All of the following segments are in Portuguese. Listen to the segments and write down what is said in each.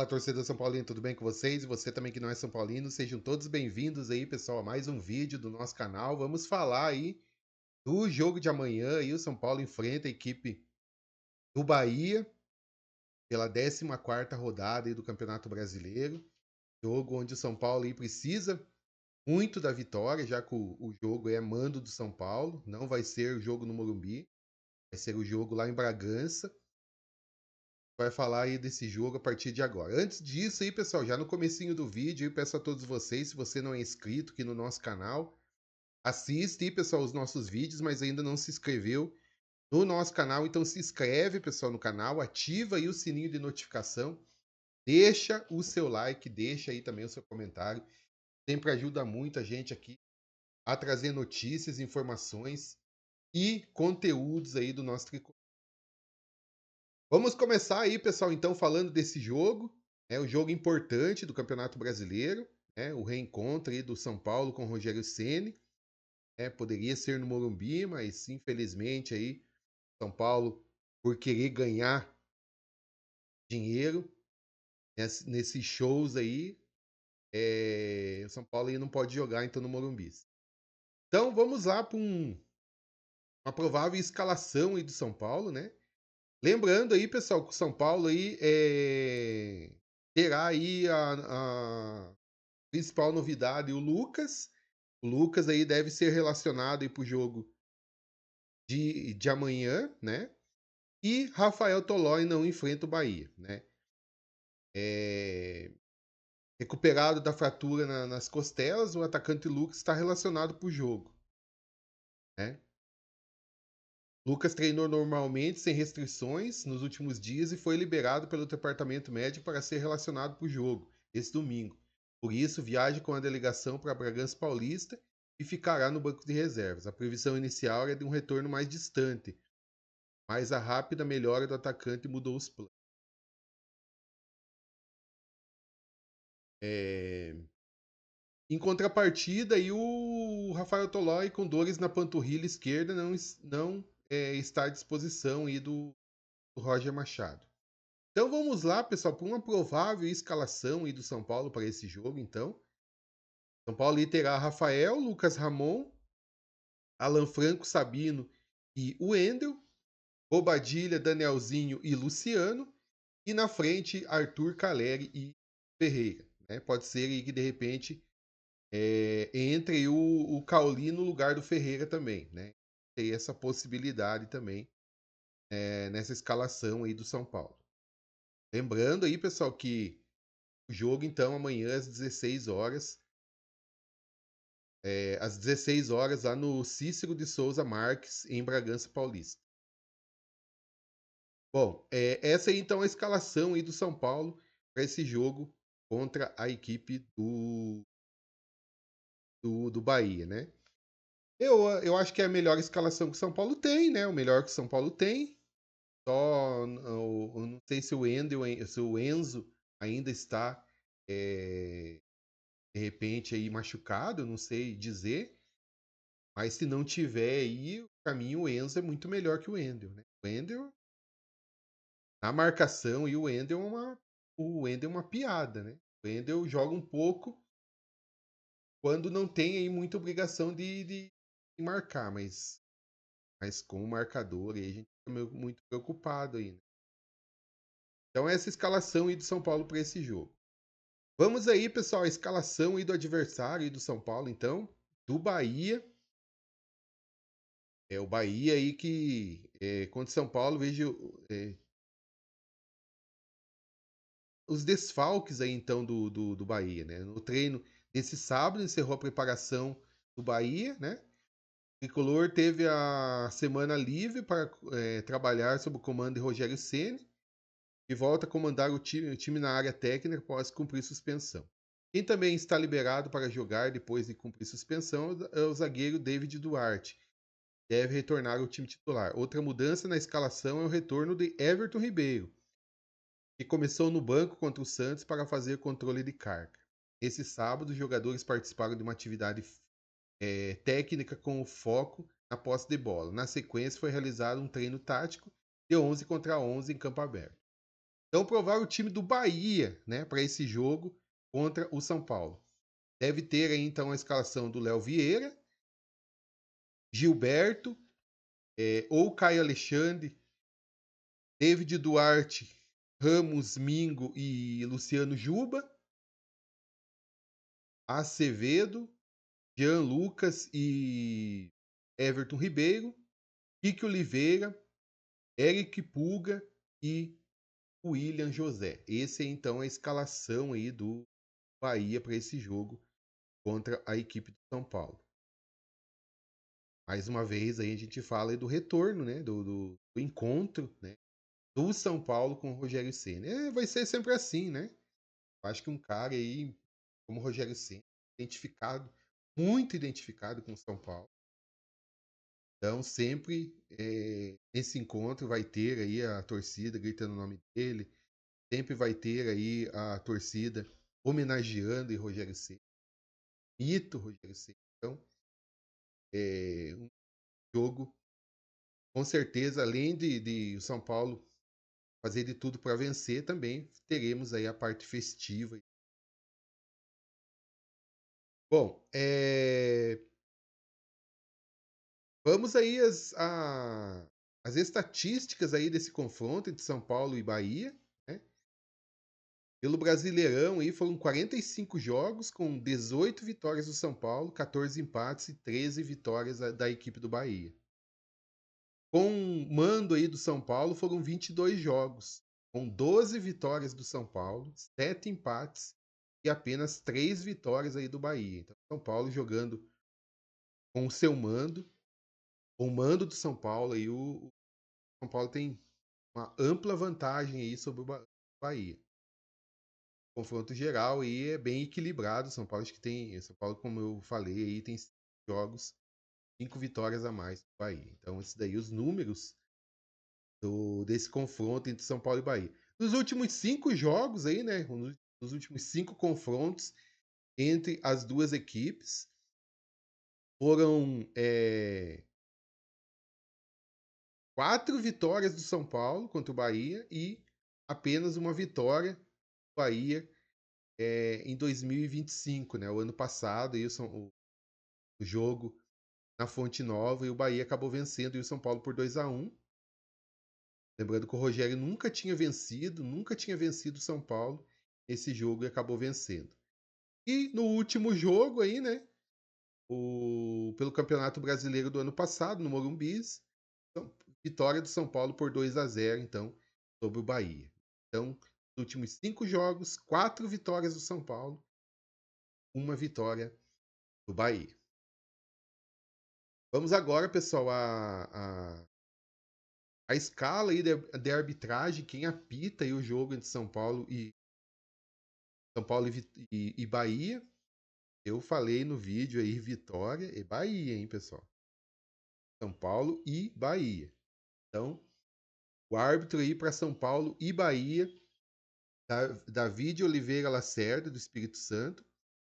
Fala, torcedor São Paulino, tudo bem com vocês? E você também que não é São Paulino, sejam todos bem-vindos aí, pessoal, a mais um vídeo do nosso canal. Vamos falar aí do jogo de amanhã, aí o São Paulo enfrenta a equipe do Bahia pela 14ª rodada aí do Campeonato Brasileiro. Jogo onde o São Paulo aí precisa muito da vitória, já que o jogo é mando do São Paulo, não vai ser o jogo no Morumbi, vai ser o jogo lá em Bragança. Vai falar aí desse jogo a partir de agora. Antes disso aí, pessoal, já no comecinho do vídeo, eu peço a todos vocês, se você não é inscrito aqui no nosso canal, assiste aí, pessoal, os nossos vídeos, mas ainda não se inscreveu no nosso canal, então se inscreve, pessoal, no canal, ativa aí o sininho de notificação, deixa o seu like, deixa aí também o seu comentário, sempre ajuda muito a gente aqui a trazer notícias, informações e conteúdos aí do nosso tricolor. Vamos começar aí, pessoal, então, falando desse jogo, o jogo importante do Campeonato Brasileiro, o reencontro aí do São Paulo com o Rogério Ceni. Poderia ser no Morumbi, mas infelizmente aí São Paulo, por querer ganhar dinheiro nesses shows aí, o São Paulo aí não pode jogar então no Morumbi. Então vamos lá para uma provável escalação aí do São Paulo, né? Lembrando aí, pessoal, que o São Paulo aí terá aí a principal novidade, o Lucas. O Lucas aí deve ser relacionado para o jogo de amanhã, né? E Rafael Tolói não enfrenta o Bahia, né? Recuperado da fratura nas costelas, o atacante Lucas está relacionado para o jogo, né? Lucas treinou normalmente, sem restrições, nos últimos dias e foi liberado pelo departamento médico para ser relacionado para o jogo, esse domingo. Por isso, viaja com a delegação para Bragança Paulista e ficará no banco de reservas. A previsão inicial era de um retorno mais distante, mas a rápida melhora do atacante mudou os planos. Em contrapartida, aí o Rafael Tolói, com dores na panturrilha esquerda, não está à disposição aí do Roger Machado. Então vamos lá, pessoal, para uma provável escalação aí do São Paulo para esse jogo, então. São Paulo terá Rafael, Lucas Ramon, Alan Franco, Sabino e Wendel, Bobadilha, Danielzinho e Luciano, e na frente Arthur, Caleri e Ferreira. Né? Pode ser aí que de repente entre o Cauli no lugar do Ferreira também. Né? Tem essa possibilidade também nessa escalação aí do São Paulo. Lembrando aí, pessoal, que o jogo, então, amanhã às 16 horas. Às 16 horas, lá no Cícero de Souza Marques, em Bragança Paulista. Bom, essa aí, então, é a escalação aí do São Paulo para esse jogo contra a equipe do Bahia, né? Eu acho que é a melhor escalação que o São Paulo tem, né? O melhor que o São Paulo tem. Só, eu não sei se se o Enzo ainda está de repente aí machucado, eu não sei dizer, mas se não tiver aí, para mim o Enzo é muito melhor que o Wendel, né? O Wendel na marcação e o Wendel é uma piada, né? O Wendel joga um pouco quando não tem aí muita obrigação de marcar, mas com o marcador aí a gente fica muito preocupado aí, né? Então essa escalação aí do São Paulo para esse jogo. Vamos aí, pessoal, a escalação aí do adversário aí do São Paulo, então, do Bahia. O Bahia aí que contra o São Paulo, vejo os desfalques aí então do Bahia, né? No treino desse sábado encerrou a preparação do Bahia, né? O Tricolor teve a semana livre para trabalhar sob o comando de Rogério Ceni e volta a comandar o time na área técnica após cumprir suspensão. Quem também está liberado para jogar depois de cumprir suspensão é o zagueiro David Duarte. Deve retornar ao time titular. Outra mudança na escalação é o retorno de Everton Ribeiro, que começou no banco contra o Santos para fazer controle de carga. Esse sábado, os jogadores participaram de uma atividade técnica com foco na posse de bola. Na sequência, foi realizado um treino tático de 11 contra 11 em campo aberto. Então, provável o time do Bahia, né, para esse jogo contra o São Paulo. Deve ter aí, então, a escalação do Léo Vieira, Gilberto, ou Caio Alexandre, David Duarte, Ramos, Mingo e Luciano Juba, Acevedo, Jean Lucas e Everton Ribeiro, Kike Oliveira, Eric Puga e William José. Esse é então a escalação aí do Bahia para esse jogo contra a equipe do São Paulo. Mais uma vez aí a gente fala aí do retorno, né, do encontro, né, do São Paulo com o Rogério Ceni. Vai ser sempre assim, né? Eu acho que um cara aí como o Rogério Ceni, identificado, muito identificado com o São Paulo. Então sempre nesse encontro vai ter aí a torcida gritando o nome dele, sempre vai ter aí a torcida homenageando o Rogério Ceni, mito Rogério Ceni. Então um jogo com certeza, além de o São Paulo fazer de tudo para vencer, também teremos aí a parte festiva. Bom, vamos aí as estatísticas aí desse confronto entre São Paulo e Bahia, né? Pelo Brasileirão aí foram 45 jogos com 18 vitórias do São Paulo, 14 empates e 13 vitórias da equipe do Bahia. Com mando aí do São Paulo foram 22 jogos, com 12 vitórias do São Paulo, 7 empates e apenas 3 vitórias aí do Bahia. Então, São Paulo jogando com o seu mando, com o mando do São Paulo, aí o São Paulo tem uma ampla vantagem aí sobre o Bahia. O confronto geral aí é bem equilibrado. São Paulo acho que tem, São Paulo, como eu falei, aí tem 5 jogos, 5 vitórias a mais que o Bahia. Então, esses daí os números desse confronto entre São Paulo e Bahia. Nos últimos 5 jogos aí, né? Nos últimos 5 confrontos entre as duas equipes, foram 4 vitórias do São Paulo contra o Bahia e apenas uma vitória do Bahia em 2025, né? O ano passado, aí o jogo na Fonte Nova e o Bahia acabou vencendo e o São Paulo por 2-1. Lembrando que o Rogério nunca tinha vencido o São Paulo nesse jogo e acabou vencendo. E no último jogo aí, né? Pelo Campeonato Brasileiro do ano passado, no Morumbi, vitória do São Paulo por 2-0, então, sobre o Bahia. Então, nos últimos 5 jogos, 4 vitórias do São Paulo, uma vitória do Bahia. Vamos agora, pessoal, a escala aí de arbitragem, quem apita aí o jogo entre São Paulo e Bahia. Eu falei no vídeo aí Vitória e Bahia, hein, pessoal? São Paulo e Bahia. Então, o árbitro aí para São Paulo e Bahia, David Oliveira Lacerda, do Espírito Santo.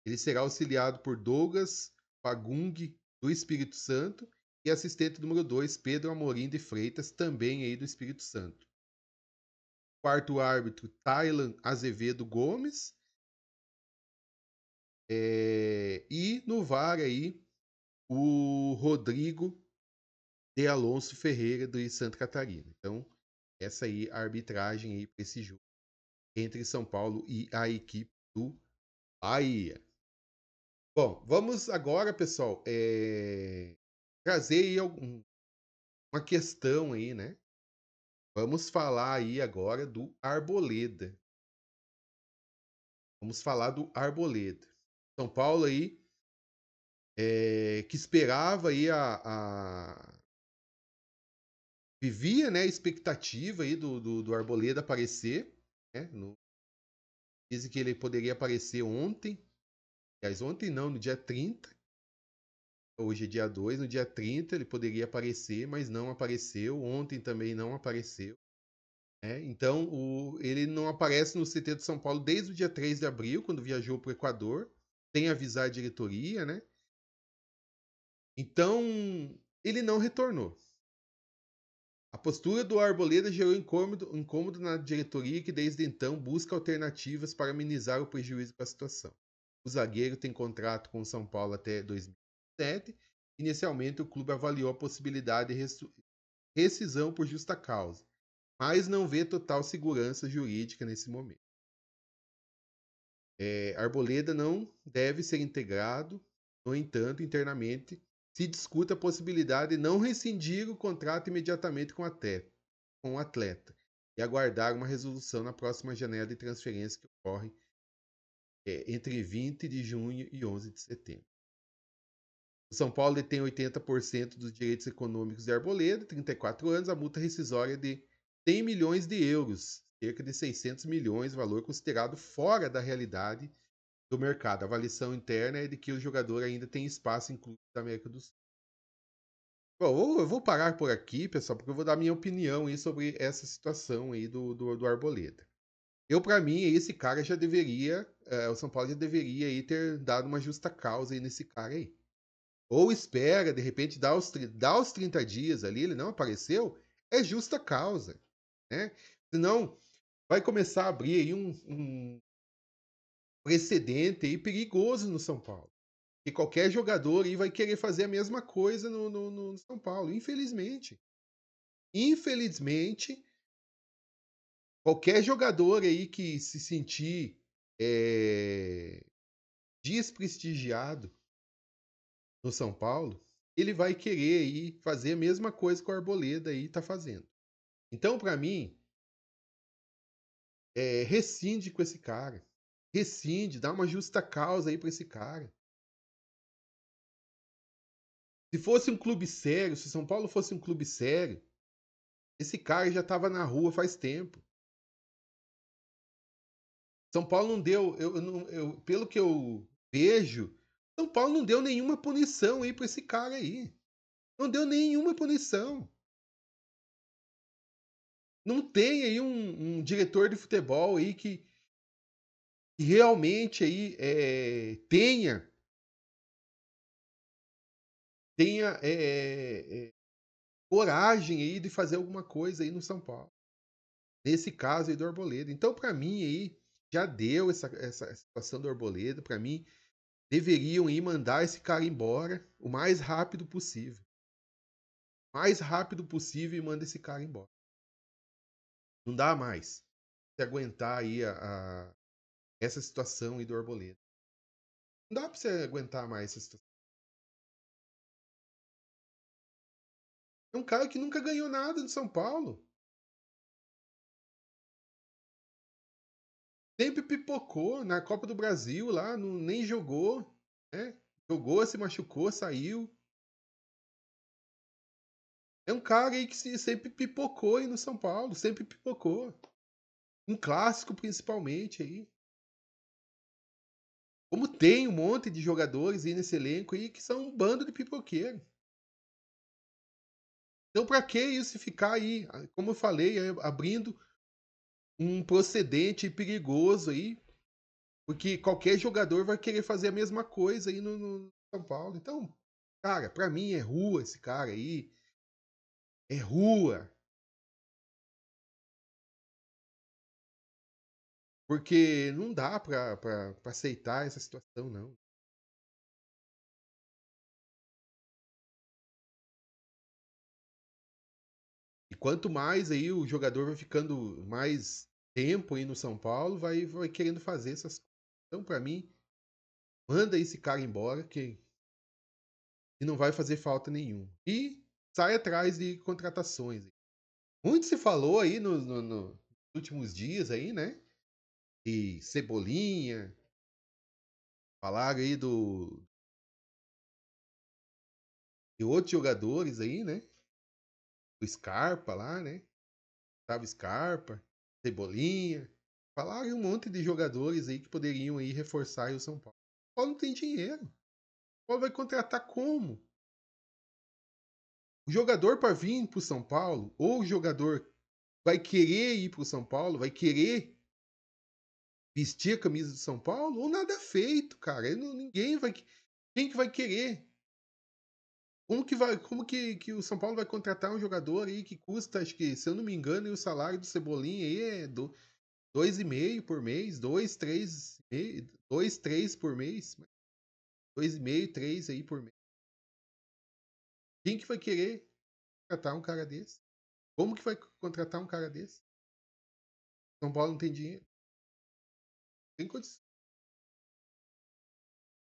Ele será auxiliado por Douglas Pagung, do Espírito Santo, e assistente número 2, Pedro Amorim de Freitas, também aí do Espírito Santo. Quarto árbitro, Taylan Azevedo Gomes. E no VAR aí, o Rodrigo de Alonso Ferreira, do Santa Catarina. Então, essa aí a arbitragem aí para esse jogo entre São Paulo e a equipe do Bahia. Bom, vamos agora, pessoal, trazer aí uma questão aí, né? Vamos falar aí agora do Arboleda. Vamos falar do Arboleda. São Paulo aí, que esperava aí vivia, né, a expectativa aí do Arboleda aparecer, né? Dizem que ele poderia aparecer ontem. Aliás, ontem não, no dia 30. Hoje é dia 2, no dia 30 ele poderia aparecer, mas não apareceu. Ontem também não apareceu. Então, ele não aparece no CT de São Paulo desde o dia 3 de abril, quando viajou para o Equador, sem avisar a diretoria, né? Então, ele não retornou. A postura do Arboleda gerou incômodo na diretoria, que desde então busca alternativas para minimizar o prejuízo com a situação. O zagueiro tem contrato com o São Paulo até 2007. Inicialmente, o clube avaliou a possibilidade de rescisão por justa causa, mas não vê total segurança jurídica nesse momento. Arboleda não deve ser integrado. No entanto, internamente se discute a possibilidade de não rescindir o contrato imediatamente com o atleta e aguardar uma resolução na próxima janela de transferência que ocorre entre 20 de junho e 11 de setembro. O São Paulo detém 80% dos direitos econômicos de Arboleda, 34 anos, a multa rescisória de 100 milhões de euros, cerca de 600 milhões, valor considerado fora da realidade do mercado. A avaliação interna é de que o jogador ainda tem espaço em clubes da América do Sul. Bom, eu vou parar por aqui, pessoal, porque eu vou dar minha opinião aí sobre essa situação aí do Arboleda. Para mim, esse cara já deveria, o São Paulo já deveria aí ter dado uma justa causa aí nesse cara aí. Ou espera, de repente, dá os 30 dias ali, ele não apareceu, é justa causa, né? Senão, vai começar a abrir aí um precedente aí perigoso no São Paulo. E qualquer jogador aí vai querer fazer a mesma coisa no São Paulo, infelizmente. Infelizmente, qualquer jogador aí que se sentir desprestigiado no São Paulo, ele vai querer aí fazer a mesma coisa que o Arboleda aí tá fazendo. Então, para mim, rescinde com esse cara. Rescinde, dá uma justa causa aí para esse cara. Se fosse um clube sério, se São Paulo fosse um clube sério, esse cara já tava na rua faz tempo. São Paulo não deu, pelo que eu vejo, São Paulo não deu nenhuma punição aí para esse cara aí. Não deu nenhuma punição. Não tem aí um diretor de futebol aí que realmente aí tenha coragem aí de fazer alguma coisa aí no São Paulo. Nesse caso aí do Arboleda. Então, para mim aí já deu essa situação do Arboleda. Para mim deveriam ir mandar esse cara embora o mais rápido possível. Mais rápido possível e manda esse cara embora. Não dá mais se aguentar aí essa situação aí do Arboleda. Não dá pra você aguentar mais essa situação. É um cara que nunca ganhou nada de São Paulo. Sempre pipocou na Copa do Brasil lá, não, nem jogou, né? Jogou, se machucou, saiu. É um cara aí que sempre pipocou aí no São Paulo, sempre pipocou. Um clássico principalmente aí. Como tem um monte de jogadores aí nesse elenco aí que são um bando de pipoqueiro. Então, para que isso ficar aí, como eu falei, abrindo um procedente perigoso aí, porque qualquer jogador vai querer fazer a mesma coisa aí no São Paulo. Então, cara, para mim é rua esse cara aí, é rua, porque não dá para aceitar essa situação, não. E quanto mais aí o jogador vai ficando mais tempo aí no São Paulo, vai querendo fazer essas coisas. Então, para mim, manda esse cara embora que não vai fazer falta nenhuma. E sai atrás de contratações. Muito se falou aí nos últimos dias aí, né? E Cebolinha, falaram aí de outros jogadores aí, né? O Scarpa lá, né? Tava Scarpa, Cebolinha. Falaram um monte de jogadores aí que poderiam aí reforçar aí o São Paulo. O Paulo não tem dinheiro. O Paulo vai contratar como? O jogador para vir para o São Paulo, ou o jogador vai querer ir para o São Paulo, vai querer vestir a camisa do São Paulo, ou nada feito, cara. Ninguém vai. Quem que vai querer? Como que o São Paulo vai contratar um jogador aí que custa, acho que, se eu não me engano, e o salário do Cebolinha aí é 2,5 por mês, 2, 3 por mês, 2,5, 3 aí por mês. Quem que vai querer contratar um cara desse? Como que vai contratar um cara desse? São Paulo não tem dinheiro, não tem condição.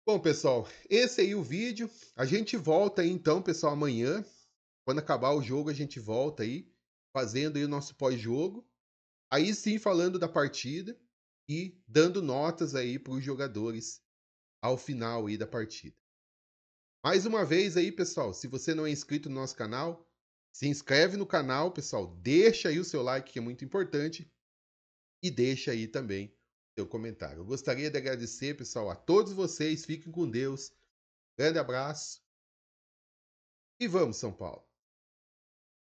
Bom, pessoal, esse aí é o vídeo. A gente volta aí então, pessoal, amanhã. Quando acabar o jogo, a gente volta aí, fazendo aí o nosso pós-jogo. Aí sim, falando da partida e dando notas aí para os jogadores ao final aí da partida. Mais uma vez aí, pessoal, se você não é inscrito no nosso canal, se inscreve no canal, pessoal. Deixa aí o seu like, que é muito importante. E deixa aí também o seu comentário. Eu gostaria de agradecer, pessoal, a todos vocês. Fiquem com Deus. Grande abraço e vamos, São Paulo!